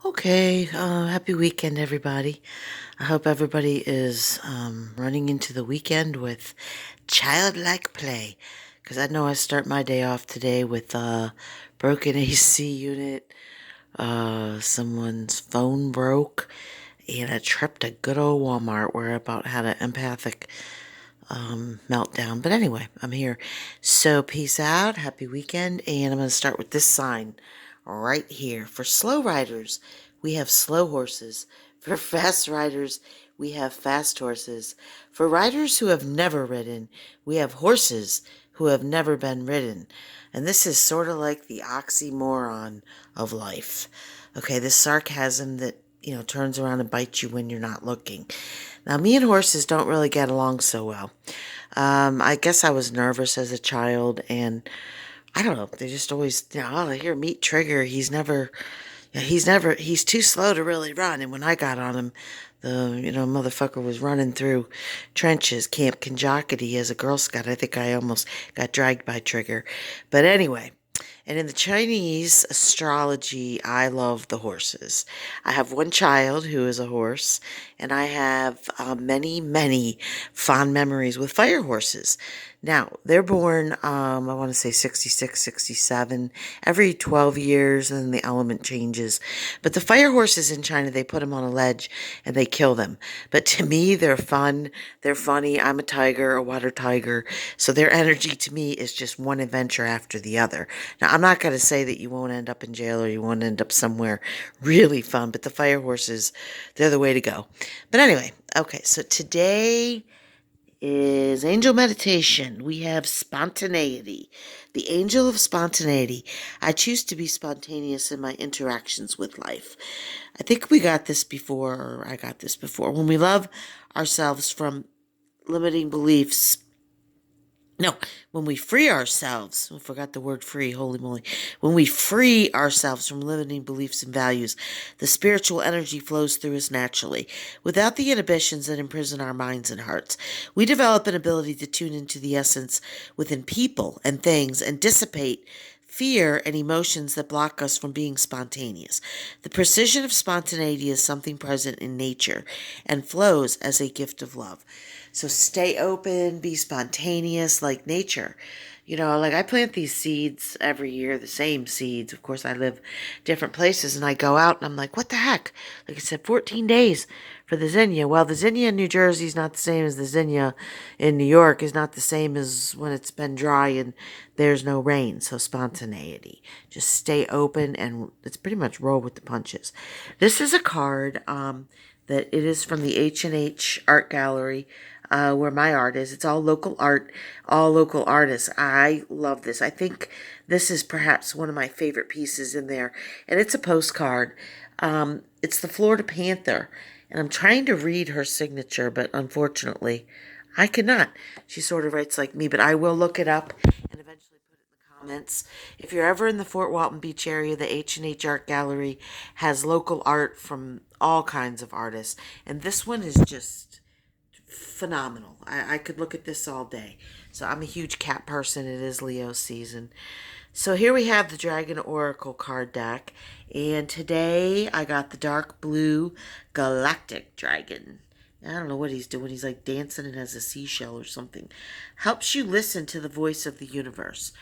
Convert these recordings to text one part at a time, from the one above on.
Okay, happy weekend, everybody. I hope everybody is running into the weekend with childlike play. Because I know I start my day off today with a broken AC unit, someone's phone broke, and a trip to good old Walmart where I about had an empathic meltdown. But anyway, I'm here. So peace out, happy weekend, and I'm going to start with this sign right here. For slow riders, we have slow horses. For fast riders, we have fast horses. For riders who have never ridden, we have horses who have never been ridden. And this is sort of like the oxymoron of life. Okay, this sarcasm that turns around and bites you when you're not looking. Now, me and horses don't really get along so well. I guess I was nervous as a child, and I don't know. They just always, oh, here, meet Trigger. He's too slow to really run. And when I got on him, the motherfucker was running through trenches, Camp Kanjokity as a Girl Scout. I think I almost got dragged by Trigger. But anyway, and in the Chinese astrology, I love the horses. I have one child who is a horse, and I have many, many fond memories with fire horses. Now, they're born, I want to say 66, 67, every 12 years, and then the element changes. But the fire horses in China, they put them on a ledge and they kill them. But to me, they're fun, they're funny. I'm a tiger, a water tiger, so their energy to me is just one adventure after the other. Now, I'm not going to say that you won't end up in jail or you won't end up somewhere really fun, but the fire horses, they're the way to go. But anyway, okay, so today is angel meditation. We have spontaneity, the angel of spontaneity. I choose to be spontaneous in my interactions with life. I think we got this before, or I got this before. When we love ourselves from limiting beliefs, no, when we free ourselves, I forgot the word free, holy moly. When we free ourselves from limiting beliefs and values, the spiritual energy flows through us naturally. Without the inhibitions that imprison our minds and hearts, we develop an ability to tune into the essence within people and things and dissipate fear and emotions that block us from being spontaneous. The precision of spontaneity is something present in nature and flows as a gift of love. So stay open, be spontaneous like nature. Like I plant these seeds every year, the same seeds. Of course, I live different places and I go out and I'm like, what the heck? Like I said, 14 days for the zinnia. Well, the zinnia in New Jersey is not the same as the zinnia in New York, is not the same as when it's been dry and there's no rain. So spontaneity. Just stay open and it's pretty much roll with the punches. This is a card that it is from the H&H Art Gallery where my art is. It's all local art, all local artists. I love this. I think this is perhaps one of my favorite pieces in there. And it's a postcard. It's the Florida Panther. And I'm trying to read her signature, but unfortunately, I cannot. She sort of writes like me, but I will look it up and eventually put it in the comments. If you're ever in the Fort Walton Beach area, the H&H Art Gallery has local art from all kinds of artists. And this one is just phenomenal. I could look at this all day. So I'm a huge cat person. It is Leo season. So here we have the Dragon Oracle card deck. And today I got the dark blue Galactic Dragon. I don't know what he's doing. He's like dancing and has a seashell or something. Helps you listen to the voice of the universe.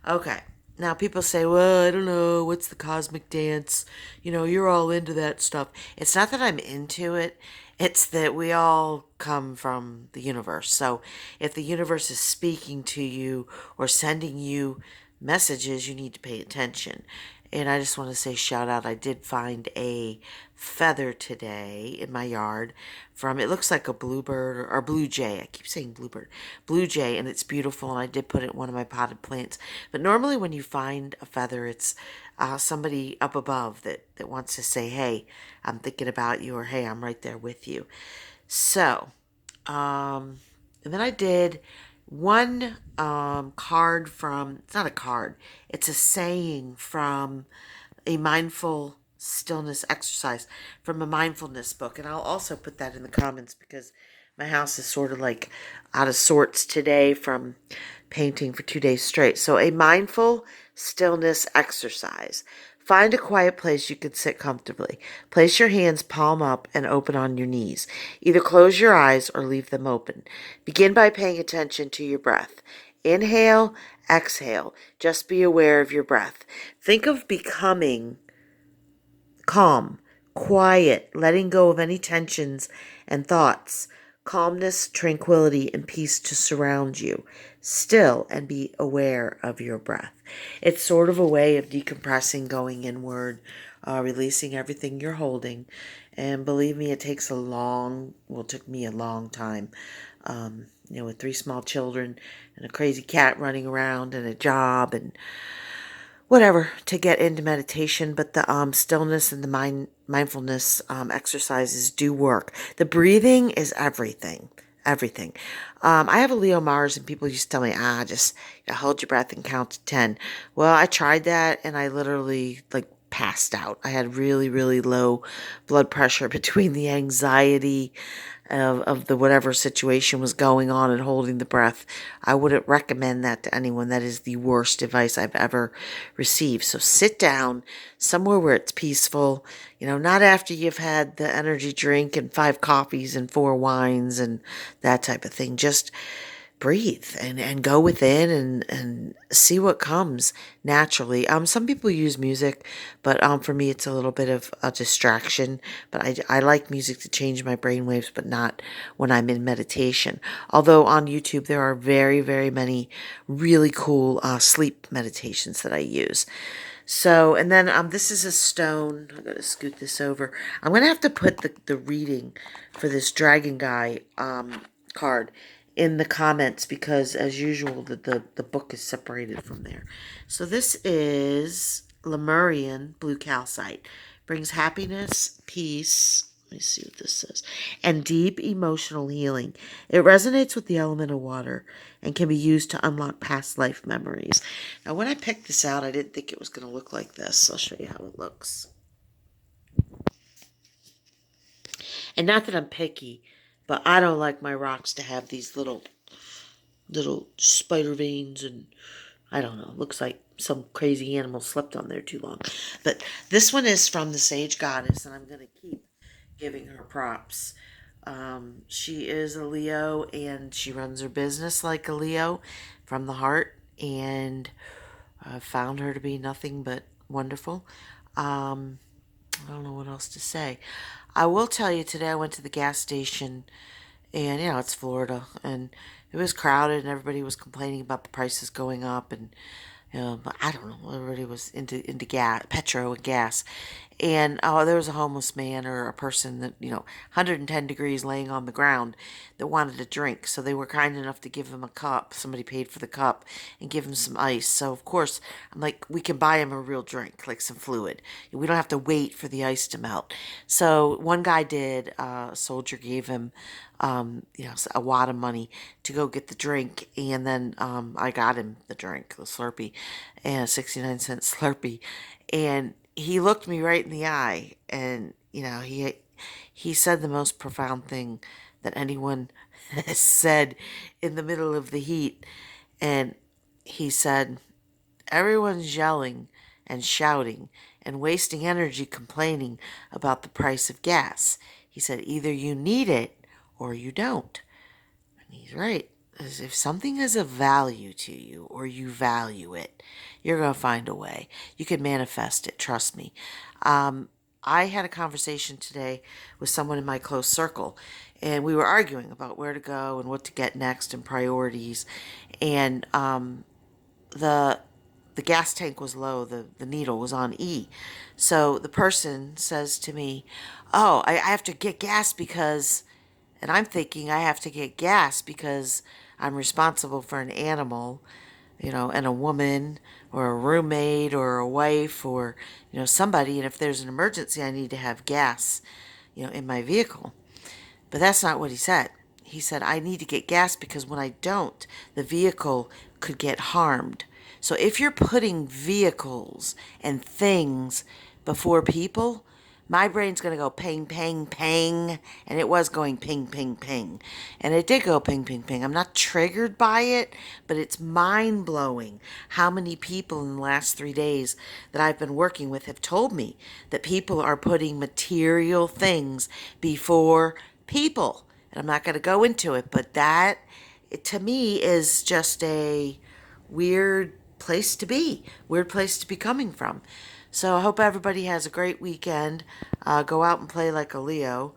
Okay. Now people say, well, I don't know, what's the cosmic dance? You're all into that stuff. It's not that I'm into it. It's that we all come from the universe. So if the universe is speaking to you or sending you messages, you need to pay attention. And I just want to say shout out. I did find a feather today in my yard from, it looks like a bluebird or blue jay. I keep saying bluebird. Blue jay, and it's beautiful, and I did put it in one of my potted plants. But normally when you find a feather, it's somebody up above that wants to say, hey, I'm thinking about you, or hey, I'm right there with you. So, and then I did one card from, it's not a card, it's a saying from a mindful stillness exercise from a mindfulness book. And I'll also put that in the comments because my house is sort of like out of sorts today from painting for 2 days straight. So a mindful stillness exercise. Find a quiet place you can sit comfortably. Place your hands palm up and open on your knees. Either close your eyes or leave them open. Begin by paying attention to your breath. Inhale, exhale. Just be aware of your breath. Think of becoming calm, quiet, letting go of any tensions and thoughts. Calmness, tranquility, and peace to surround you. Still and be aware of your breath. It's sort of a way of decompressing, going inward, releasing everything you're holding. And believe me, it takes it took me a long time. With 3 small children and a crazy cat running around and a job and whatever to get into meditation, but the stillness and the mindfulness exercises do work. The breathing is everything. Everything. I have a Leo Mars, and people used to tell me, just hold your breath and count to 10. Well, I tried that, and I literally passed out. I had really, really low blood pressure between the anxiety of the whatever situation was going on and holding the breath. I wouldn't recommend that to anyone. That is the worst advice I've ever received. So sit down somewhere where it's peaceful, not after you've had the energy drink and 5 coffees and 4 wines and that type of thing. Just breathe and go within and see what comes naturally. Some people use music, but for me it's a little bit of a distraction. But I like music to change my brain waves, but not when I'm in meditation. Although on YouTube there are very, very many really cool sleep meditations that I use. So, and then this is a stone. I'm going to scoot this over. I'm going to have to put the reading for this dragon guy card in the comments because, as usual, the book is separated from there. So this is Lemurian blue calcite. Brings happiness, peace. Let me see what this says. And deep emotional healing. It resonates with the element of water and can be used to unlock past life memories. Now, when I picked this out, I didn't think it was going to look like this. I'll show you how it looks. And not that I'm picky, but I don't like my rocks to have these little spider veins, and I don't know, looks like some crazy animal slept on there too long. But this one is from the Sage Goddess, and I'm going to keep giving her props. She is a Leo, and she runs her business like a Leo from the heart, and I found her to be nothing but wonderful. I don't know what else to say. I will tell you, today I went to the gas station, and it's Florida, and it was crowded, and everybody was complaining about the prices going up, and but I don't know, everybody was into gas, petrol and gas. And there was a homeless man or a person that 110 degrees laying on the ground that wanted a drink. So they were kind enough to give him a cup. Somebody paid for the cup and give him some ice. So of course I'm like, we can buy him a real drink, like some fluid. We don't have to wait for the ice to melt. So one guy did. A soldier gave him a wad of money to go get the drink, and then I got him the drink, the Slurpee, and a 69-cent Slurpee, and he looked me right in the eye, and he said the most profound thing that anyone has said in the middle of the heat, and he said, "Everyone's yelling and shouting and wasting energy complaining about the price of gas." He said, "Either you need it or you don't." And he's right. If something is of value to you or you value it, you're going to find a way. You can manifest it, trust me. I had a conversation today with someone in my close circle, and we were arguing about where to go and what to get next and priorities. And the gas tank was low, the needle was on E. So the person says to me, "Oh, I have to get gas because," and I'm thinking I have to get gas because I'm responsible for an animal, and a woman or a roommate or a wife or, somebody. And if there's an emergency, I need to have gas, in my vehicle. But that's not what he said. He said, I need to get gas because when I don't, the vehicle could get harmed. So if you're putting vehicles and things before people, my brain's going to go ping, ping, ping. And it was going ping, ping, ping. And it did go ping, ping, ping. I'm not triggered by it, but it's mind blowing how many people in the last 3 days that I've been working with have told me that people are putting material things before people. And I'm not going to go into it, but that, to me, is just a weird place to be, weird place to be coming from. So I hope everybody has a great weekend. Go out and play like a Leo,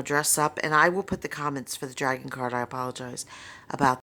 dress up. And I will put the comments for the dragon card. I apologize about